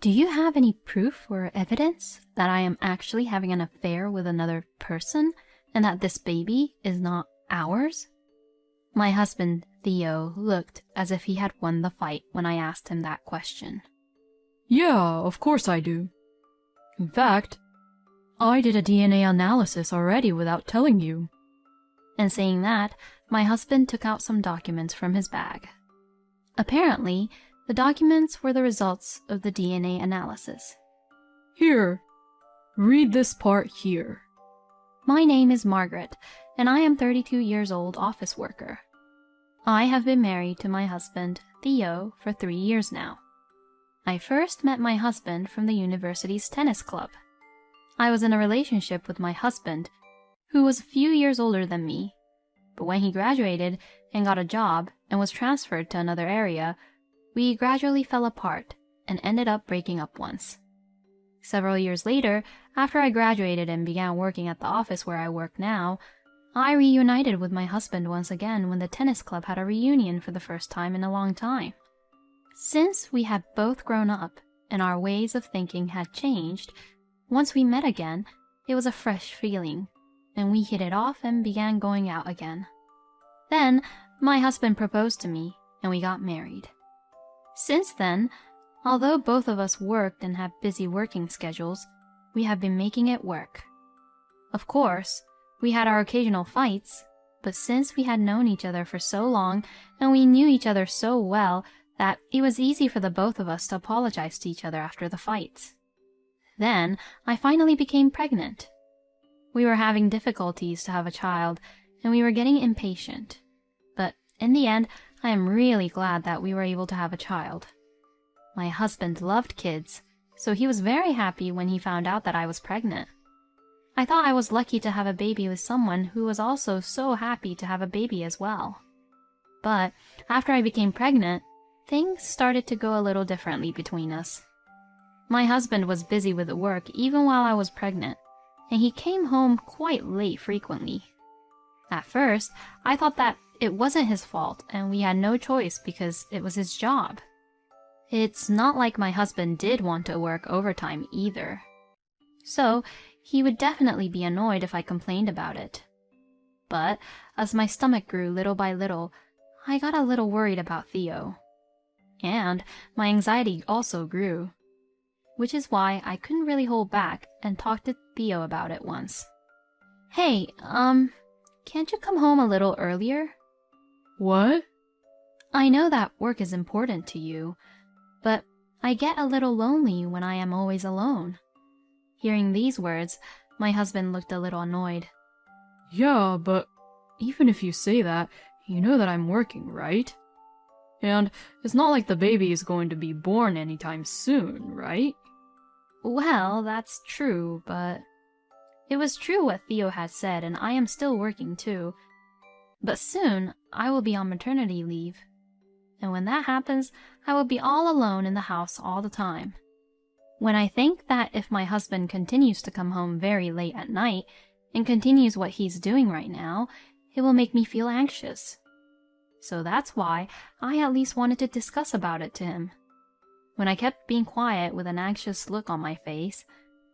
Do you have any proof or evidence that I am actually having an affair with another person and that this baby is not ours? My husband, Theo, looked as if he had won the fight when I asked him that question. Yeah, of course I do. In fact, I did a DNA analysis already without telling you. And saying that, my husband took out some documents from his bag. Apparently, the documents were the results of the DNA analysis. Here, read this part here. My name is Margaret, and I am 32 years old office worker. I have been married to my husband, Theo, for 3 years now. I first met my husband from the university's tennis club. I was in a relationship with my husband, who was a few years older than me, but when he graduated and got a job and was transferred to another area, we gradually fell apart and ended up breaking up once. Several years later, after I graduated and began working at the office where I work now, I reunited with my husband once again when the tennis club had a reunion for the first time in a long time. Since we had both grown up and our ways of thinking had changed, once we met again, it was a fresh feeling, and we hit it off and began going out again. Then, my husband proposed to me, and we got married. Since then, although both of us worked and had busy working schedules, we have been making it work. Of course, we had our occasional fights, but since we had known each other for so long and we knew each other so well that it was easy for the both of us to apologize to each other after the fights. Then, I finally became pregnant. We were having difficulties to have a child, and we were getting impatient. But in the end, I am really glad that we were able to have a child. My husband loved kids, so he was very happy when he found out that I was pregnant. I thought I was lucky to have a baby with someone who was also so happy to have a baby as well. But after I became pregnant, things started to go a little differently between us. My husband was busy with work even while I was pregnant, and he came home quite late frequently. At first, I thought that it wasn't his fault and we had no choice because it was his job. It's not like my husband did want to work overtime either. So, he would definitely be annoyed if I complained about it. But as my stomach grew little by little, I got a little worried about Theo. And my anxiety also grew, which is why I couldn't really hold back and talked to Theo about it once. Hey, can't you come home a little earlier? What? I know that work is important to you, but I get a little lonely when I am always alone. Hearing these words, my husband looked a little annoyed. Yeah, but even if you say that, you know that I'm working, right? And it's not like the baby is going to be born anytime soon, right? Well, that's true, but it was true what Theo had said, and I am still working too. But soon, I will be on maternity leave. And when that happens, I will be all alone in the house all the time. When I think that if my husband continues to come home very late at night and continues what he's doing right now, it will make me feel anxious. So that's why I at least wanted to discuss about it to him. When I kept being quiet with an anxious look on my face,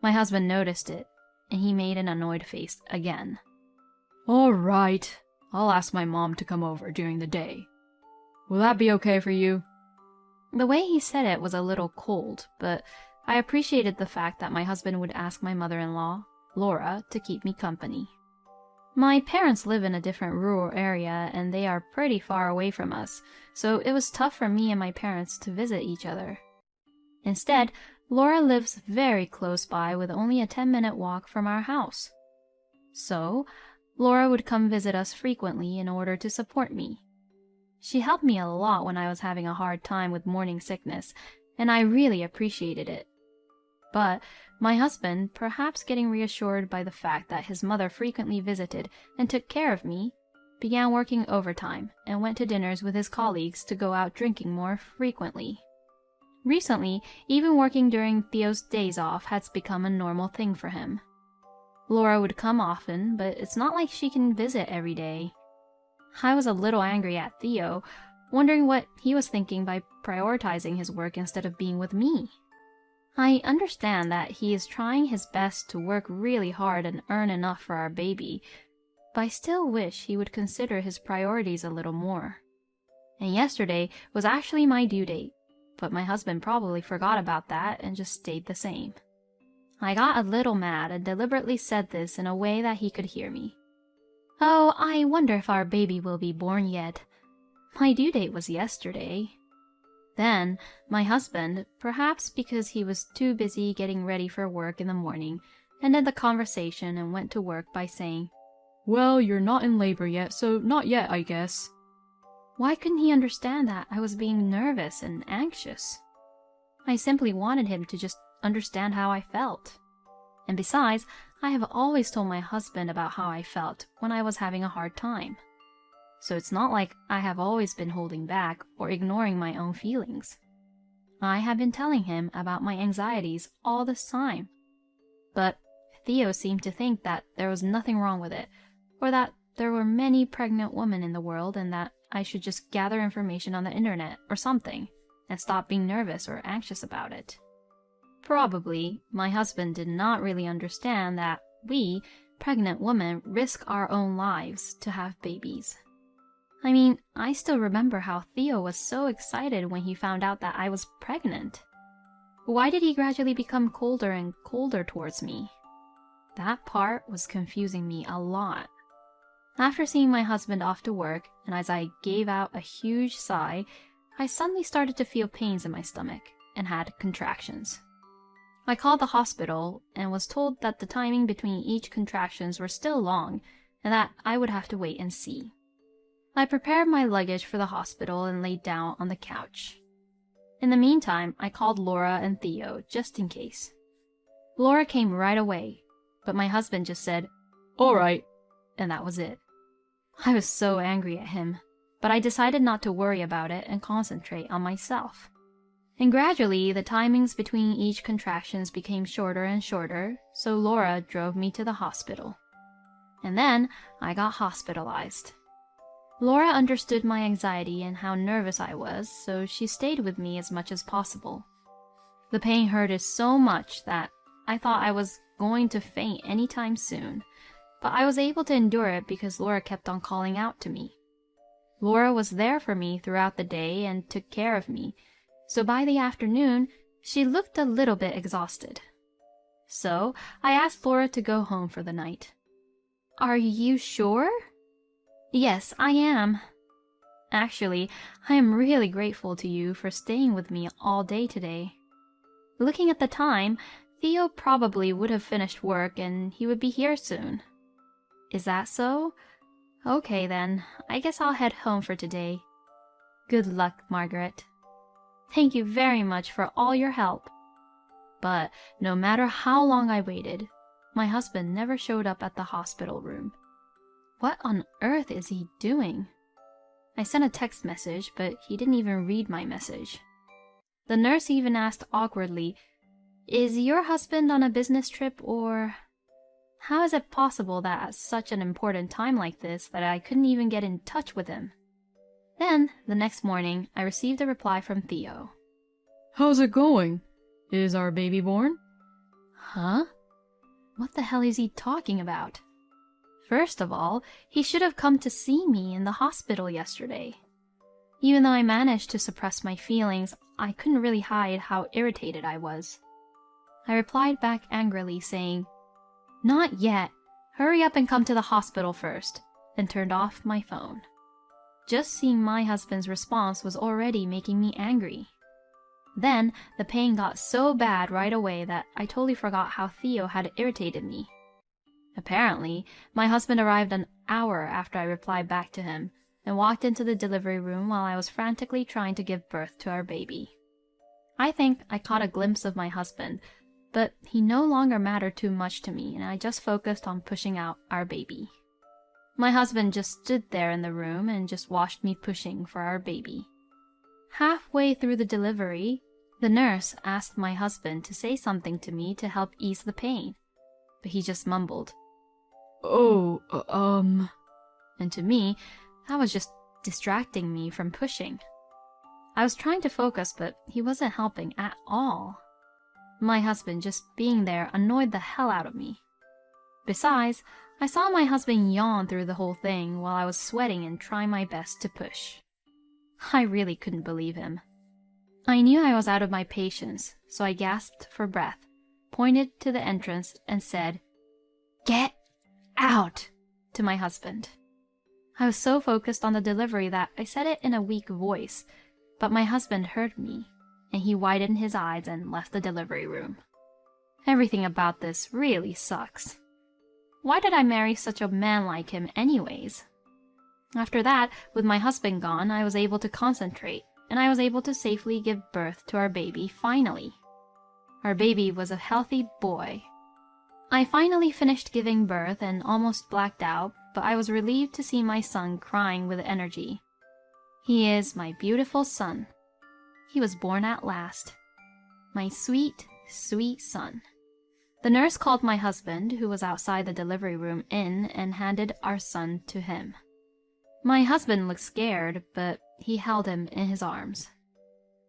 my husband noticed it, and he made an annoyed face again. All right, I'll ask my mom to come over during the day. Will that be okay for you? The way he said it was a little cold, but I appreciated the fact that my husband would ask my mother-in-law, Laura, to keep me company. My parents live in a different rural area and they are pretty far away from us, so it was tough for me and my parents to visit each other. Instead, Laura lives very close by with only a 10-minute walk from our house. So, Laura would come visit us frequently in order to support me. She helped me a lot when I was having a hard time with morning sickness, and I really appreciated it. But my husband, perhaps getting reassured by the fact that his mother frequently visited and took care of me, began working overtime and went to dinners with his colleagues to go out drinking more frequently. Recently, even working during Theo's days off has become a normal thing for him. Laura would come often, but it's not like she can visit every day. I was a little angry at Theo, wondering what he was thinking by prioritizing his work instead of being with me. I understand that he is trying his best to work really hard and earn enough for our baby, but I still wish he would consider his priorities a little more. And yesterday was actually my due date, but my husband probably forgot about that and just stayed the same. I got a little mad and deliberately said this in a way that he could hear me. "Oh, I wonder if our baby will be born yet. My due date was yesterday." Then, my husband, perhaps because he was too busy getting ready for work in the morning, ended the conversation and went to work by saying, "Well, you're not in labor yet, so not yet, I guess." Why couldn't he understand that I was being nervous and anxious? I simply wanted him to just understand how I felt. And besides, I have always told my husband about how I felt when I was having a hard time. So it's not like I have always been holding back or ignoring my own feelings. I have been telling him about my anxieties all this time. But Theo seemed to think that there was nothing wrong with it, or that there were many pregnant women in the world and that I should just gather information on the internet or something and stop being nervous or anxious about it. Probably, my husband did not really understand that we, pregnant women, risk our own lives to have babies. I mean, I still remember how Theo was so excited when he found out that I was pregnant. Why did he gradually become colder and colder towards me? That part was confusing me a lot. After seeing my husband off to work, and as I gave out a huge sigh, I suddenly started to feel pains in my stomach and had contractions. I called the hospital and was told that the timing between each contractions were still long and that I would have to wait and see. I prepared my luggage for the hospital and laid down on the couch. In the meantime, I called Laura and Theo just in case. Laura came right away, but my husband just said, "All right," and that was it. I was so angry at him, but I decided not to worry about it and concentrate on myself. And gradually, the timings between each contractions became shorter and shorter, so Laura drove me to the hospital. And then I got hospitalized. Laura understood my anxiety and how nervous I was, so she stayed with me as much as possible. The pain hurted so much that I thought I was going to faint anytime soon, but I was able to endure it because Laura kept on calling out to me. Laura was there for me throughout the day and took care of me, so by the afternoon, she looked a little bit exhausted. So I asked Laura to go home for the night. "Are you sure?" "Yes, I am. Actually, I am really grateful to you for staying with me all day today. Looking at the time, Theo probably would have finished work and he would be here soon." "Is that so? Okay then, I guess I'll head home for today. Good luck, Margaret. Thank you very much for all your help." But no matter how long I waited, my husband never showed up at the hospital room. What on earth is he doing? I sent a text message, but he didn't even read my message. The nurse even asked awkwardly, "Is your husband on a business trip or..." How is it possible that at such an important time like this that I couldn't even get in touch with him? Then, the next morning, I received a reply from Theo. "How's it going? Is our baby born?" Huh? What the hell is he talking about? First of all, he should have come to see me in the hospital yesterday. Even though I managed to suppress my feelings, I couldn't really hide how irritated I was. I replied back angrily, saying, "Not yet. Hurry up and come to the hospital first," and turned off my phone. Just seeing my husband's response was already making me angry. Then, the pain got so bad right away that I totally forgot how Theo had irritated me. Apparently, my husband arrived an hour after I replied back to him, and walked into the delivery room while I was frantically trying to give birth to our baby. I think I caught a glimpse of my husband, but he no longer mattered too much to me, and I just focused on pushing out our baby. My husband just stood there in the room and just watched me pushing for our baby. Halfway through the delivery, the nurse asked my husband to say something to me to help ease the pain, but he just mumbled, "Oh, and to me, that was just distracting me from pushing. I was trying to focus, but he wasn't helping at all. My husband just being there annoyed the hell out of me. Besides, I saw my husband yawn through the whole thing while I was sweating and trying my best to push. I really couldn't believe him. I knew I was out of my patience, so I gasped for breath, pointed to the entrance, and said, "Get out!" to my husband. I was so focused on the delivery that I said it in a weak voice, but my husband heard me, and he widened his eyes and left the delivery room. Everything about this really sucks. Why did I marry such a man like him anyways? After that, with my husband gone, I was able to concentrate, and I was able to safely give birth to our baby finally. Our baby was a healthy boy. I finally finished giving birth and almost blacked out, but I was relieved to see my son crying with energy. He is my beautiful son. He was born at last. My sweet, sweet son. The nurse called my husband, who was outside the delivery room, in and handed our son to him. My husband looked scared, but he held him in his arms.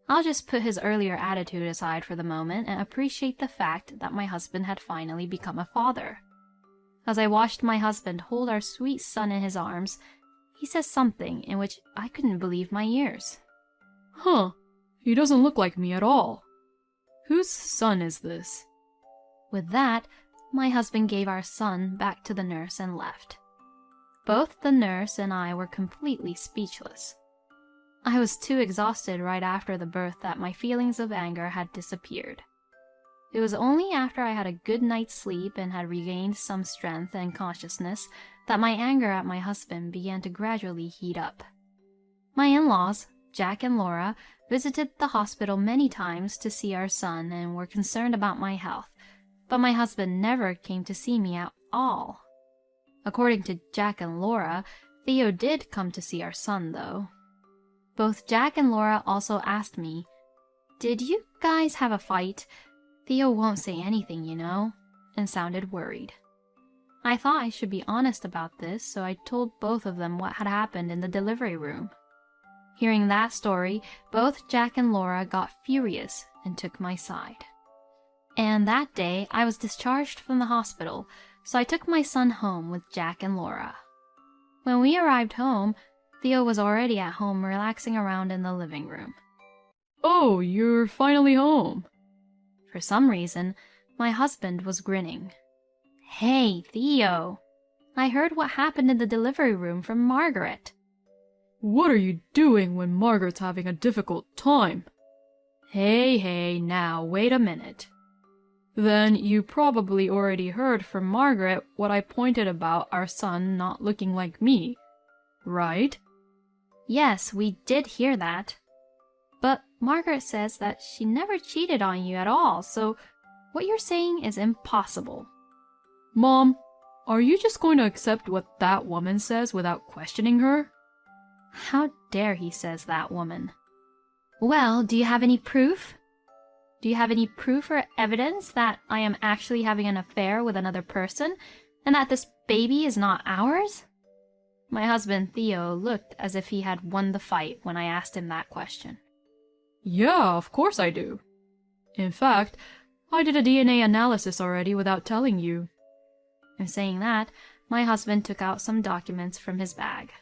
I'll just put his earlier attitude aside for the moment and appreciate the fact that my husband had finally become a father. As I watched my husband hold our sweet son in his arms, he said something in which I couldn't believe my ears. Huh, he doesn't look like me at all. Whose son is this? With that, my husband gave our son back to the nurse and left. Both the nurse and I were completely speechless. I was too exhausted right after the birth that my feelings of anger had disappeared. It was only after I had a good night's sleep and had regained some strength and consciousness that my anger at my husband began to gradually heat up. My in-laws, Jack and Laura, visited the hospital many times to see our son and were concerned about my health, but my husband never came to see me at all. According to Jack and Laura, Theo did come to see our son, though. Both Jack and Laura also asked me, "Did you guys have a fight? Theo won't say anything, you know," and sounded worried. I thought I should be honest about this, so I told both of them what had happened in the delivery room. Hearing that story, both Jack and Laura got furious and took my side. And that day, I was discharged from the hospital, so I took my son home with Jack and Laura. When we arrived home, Theo was already at home relaxing around in the living room. Oh, you're finally home. For some reason, my husband was grinning. "Hey, Theo, I heard what happened in the delivery room from Margaret." What are you doing when Margaret's having a difficult time? Hey, now, wait a minute. Then you probably already heard from Margaret what I pointed about our son not looking like me, right? Yes, we did hear that. But Margaret says that she never cheated on you at all, so what you're saying is impossible. Mom, are you just going to accept what that woman says without questioning her? How dare he says that woman? Well, do you have any proof? Do you have any proof or evidence that I am actually having an affair with another person and that this baby is not ours? My husband Theo looked as if he had won the fight when I asked him that question. Yeah, of course I do. In fact, I did a DNA analysis already without telling you. In saying that, my husband took out some documents from his bag.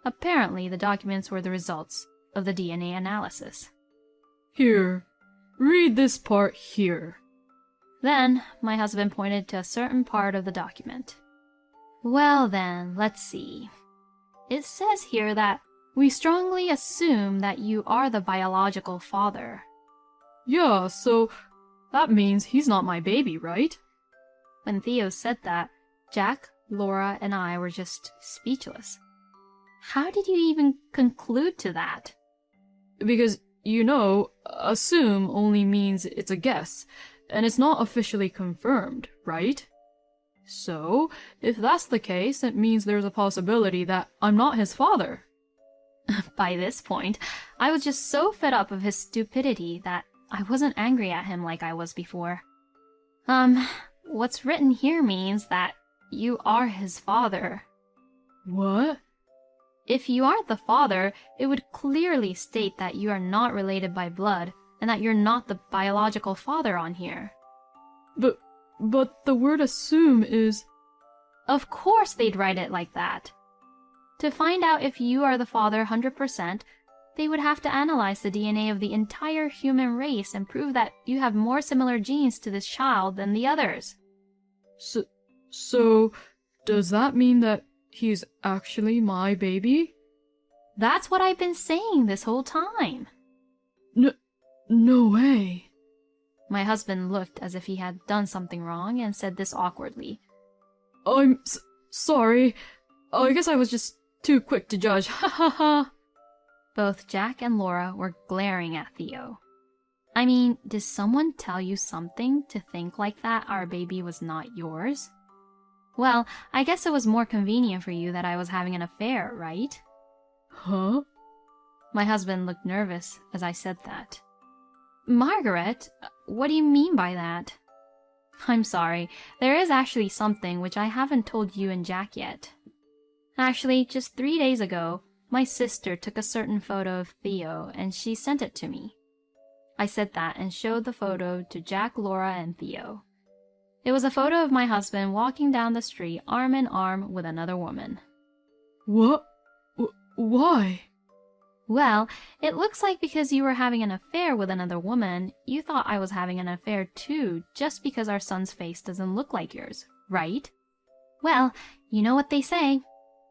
Apparently, the documents were the results of the DNA analysis. Here, read this part here. Then, my husband pointed to a certain part of the document. Well then, let's see. It says here that we strongly assume that you are the biological father. Yeah, so that means he's not my baby, right? When Theo said that, Jack, Laura, and I were just speechless. How did you even conclude to that? Because, assume only means it's a guess, and it's not officially confirmed, right? So, if that's the case, it means there's a possibility that I'm not his father. By this point, I was just so fed up of his stupidity that I wasn't angry at him like I was before. What's written here means that you are his father. What? If you are the father, it would clearly state that you are not related by blood, and that you're not the biological father on here. But the word assume is... Of course they'd write it like that. To find out if you are the father 100%, they would have to analyze the DNA of the entire human race and prove that you have more similar genes to this child than the others. So, does that mean that he's actually my baby? That's what I've been saying this whole time. No way. My husband looked as if he had done something wrong and said this awkwardly. I'm sorry. I guess I was just too quick to judge. Ha ha ha. Both Jack and Laura were glaring at Theo. I mean, did someone tell you something to think like that our baby was not yours? Well, I guess it was more convenient for you that I was having an affair, right? Huh? My husband looked nervous as I said that. Margaret, what do you mean by that? I'm sorry, there is actually something which I haven't told you and Jack yet. Actually, just 3 days ago, my sister took a certain photo of Theo and she sent it to me. I said that and showed the photo to Jack, Laura, and Theo. It was a photo of my husband walking down the street arm in arm with another woman. What? Why? Well, it looks like because you were having an affair with another woman, you thought I was having an affair too, just because our son's face doesn't look like yours, right? Well, you know what they say.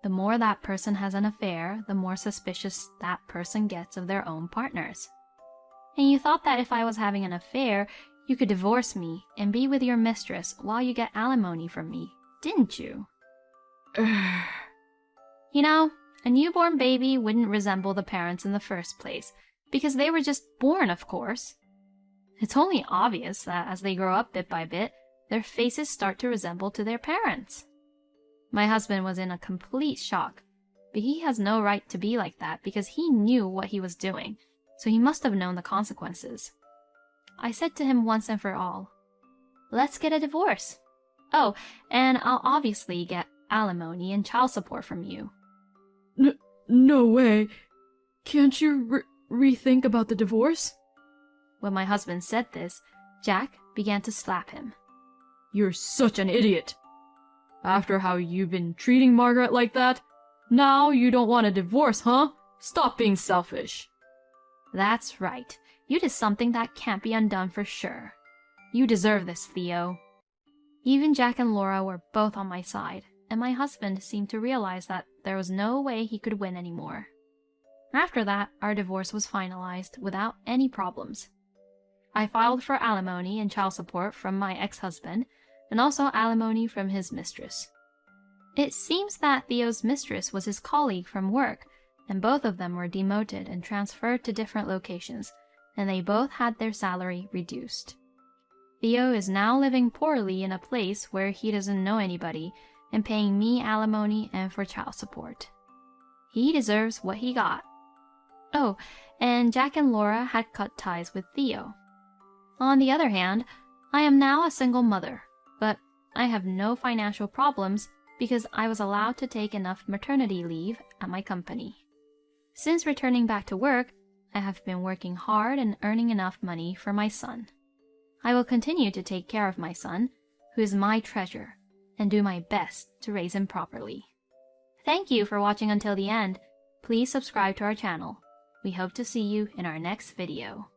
The more that person has an affair, the more suspicious that person gets of their own partners. And you thought that if I was having an affair, you could divorce me and be with your mistress while you get alimony from me, didn't you? You know, a newborn baby wouldn't resemble the parents in the first place, because they were just born, of course. It's only obvious that as they grow up bit by bit, their faces start to resemble to their parents. My husband was in a complete shock, but he has no right to be like that because he knew what he was doing, so he must have known the consequences. I said to him once and for all, let's get a divorce. Oh, and I'll obviously get alimony and child support from you. No way. Can't you rethink about the divorce? When my husband said this, Jack began to slap him. You're such an idiot. After how you've been treating Margaret like that, now you don't want a divorce, huh? Stop being selfish. That's right. You did something that can't be undone for sure. You deserve this, Theo. Even Jack and Laura were both on my side, and my husband seemed to realize that there was no way he could win anymore. After that, our divorce was finalized without any problems. I filed for alimony and child support from my ex-husband, and also alimony from his mistress. It seems that Theo's mistress was his colleague from work, and both of them were demoted and transferred to different locations, and they both had their salary reduced. Theo is now living poorly in a place where he doesn't know anybody, and paying me alimony and for child support. He deserves what he got. Oh, and Jack and Laura had cut ties with Theo. On the other hand, I am now a single mother, but I have no financial problems because I was allowed to take enough maternity leave at my company. Since returning back to work, I have been working hard and earning enough money for my son. I will continue to take care of my son, who is my treasure, and do my best to raise him properly. Thank you for watching until the end. Please subscribe to our channel. We hope to see you in our next video.